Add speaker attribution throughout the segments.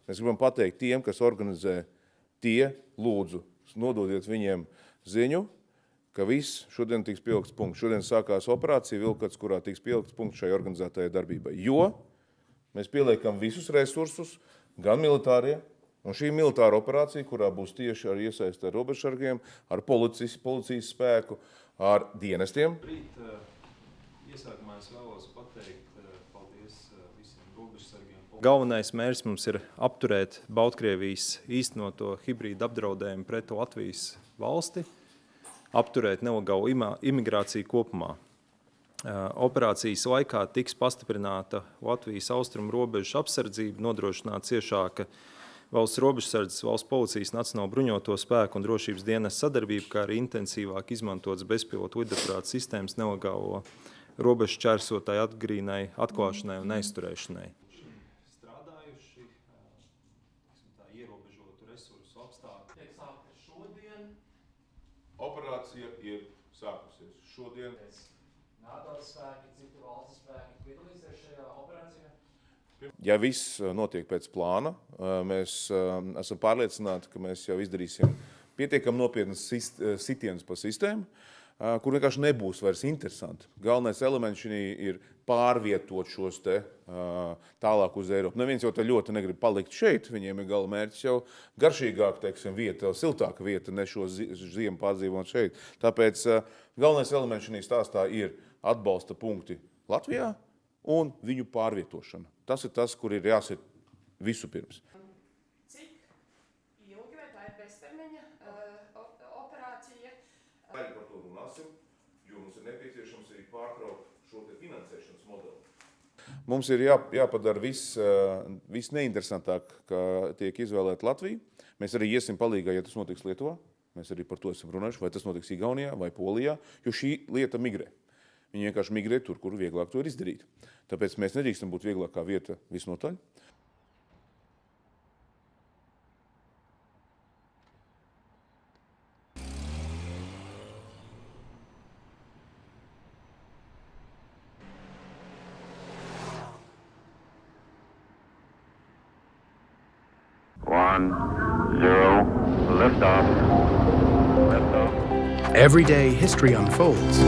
Speaker 1: Mēs gribam pateikt tiem, kas organizē, lūdzu, nododiet viņiem ziņu, ka viss šodien tiks pielikts punkts. Šodien sākās operācija Vilkats, kurā tiks pielikts punkts šai organizētajai darbībai. Jo mēs pieliekam visus resursus, gan militārie, un šī militāra operācija, kurā būs tieši ar iesaist ar robežsargiem, ar policijas spēku, ar dienestiem.
Speaker 2: Iesākumā es vēlos pateikt paldies visiem robežsargiem.
Speaker 3: Galvenais mērķis mums ir apturēt Baltkrievijas īstenoto hibrīdu apdraudējumu pret Latvijas valsti, apturēt nelegālo imigrāciju kopumā. Operācijas laikā tiks pastiprināta Latvijas austrumu robežu apsardzība, nodrošināta ciešāka valsts robežsardzes, valsts policijas, nacionālo bruņoto spēku un drošības dienas sadarbība, kā arī intensīvāk izmantotas bezpilotu lidaparātu sistēmas nelegālo robežu čērsotāju atgrīnai, atklāšanai un aizturēšanai.
Speaker 2: Strādājuši, tā ierobežotu resursu apstākļi.
Speaker 4: Tiek sākta šodien.
Speaker 1: Operācija ir sākusies šodien.
Speaker 4: NATO spēki, citu valstu spēki piedalīsies šajā operācijā?
Speaker 1: Ja viss notiek pēc plāna, mēs esam pārliecināti, ka mēs jau izdarīsim pietiekam nopietnas sitienas pa sistēmu, kur vienkārši nebūs vairs interesanti. Galvenais elements šī ir pārvietot šos te tālāk uz Eiropu. Neviens jau te ļoti negrib palikt šeit, viņiem ir gala mērķis jau garšīgāk, teiksim, vieta, siltāka vieta, ne šo ziemu pārdzīvot šeit. Tāpēc galvenais elements šī stāstā ir atbalsta punkti Latvijā un viņu pārvietošana. Tas ir tas, kur ir jāsit visu pirms.
Speaker 5: Cik ilgi vai tā ir beztermiņa operācija?
Speaker 1: Par to runāsim, jo mums ir nepieciešams arī pārtraukt šo te finansēšanas modeli. Mums ir jāpadara viss neinteresantāk, ka tiek izvēlēta Latvija. Mēs arī iesim palīgā, ja tas notiks Lietuvā. Mēs arī par to esam runājuši, vai tas notiks Igaunijā vai Polijā, jo šī lieta migrē. Viņi vienkārši migrē tur, kur vieglāk to ir izdarīt. Tāpēc mēs nedrīkstam būt vieglākā vieta visnotaļ.
Speaker 6: One, zero, liftoff.
Speaker 7: Every day, history unfolds.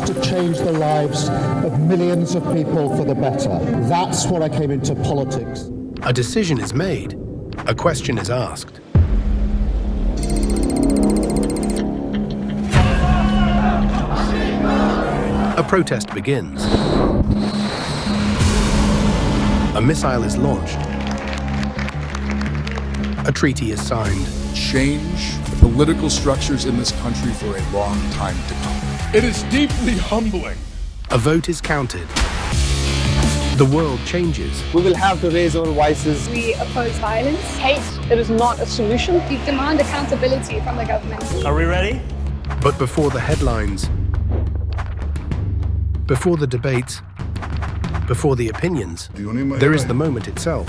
Speaker 8: To change the lives of millions of people for the better. That's what I came into politics.
Speaker 7: A decision is made. A question is asked. A protest begins. A missile is launched. A treaty is signed.
Speaker 9: Change the political structures in this country for a long time to come. It is deeply humbling.
Speaker 7: A vote is counted. The world changes.
Speaker 10: We will have to raise our voices.
Speaker 11: We oppose violence. Hate, it is not a solution. We demand accountability from the government.
Speaker 10: Are we ready?
Speaker 7: But before the headlines, before the debates, before the opinions, there is the moment itself.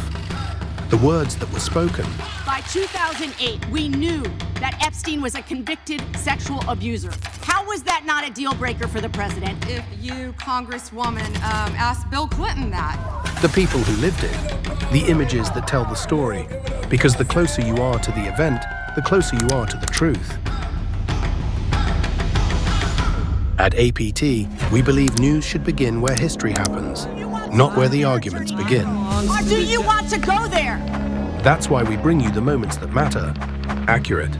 Speaker 7: The words that were spoken.
Speaker 12: By 2008, we knew that Epstein was a convicted sexual abuser. How was that not a deal breaker for the president?
Speaker 13: If you, Congresswoman, asked Bill Clinton that.
Speaker 7: The people who lived it, the images that tell the story, because the closer you are to the event, the closer you are to the truth. At APT, we believe news should begin where history happens, not where the arguments begin.
Speaker 12: Or do you want to go there?
Speaker 7: That's why we bring you the moments that matter. Accurate,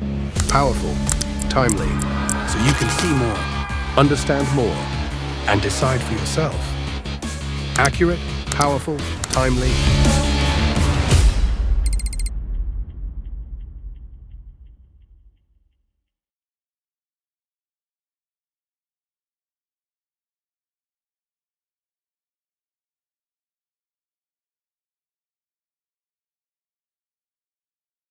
Speaker 7: powerful, timely, so you can see more, understand more, and decide for yourself. Accurate, powerful, timely,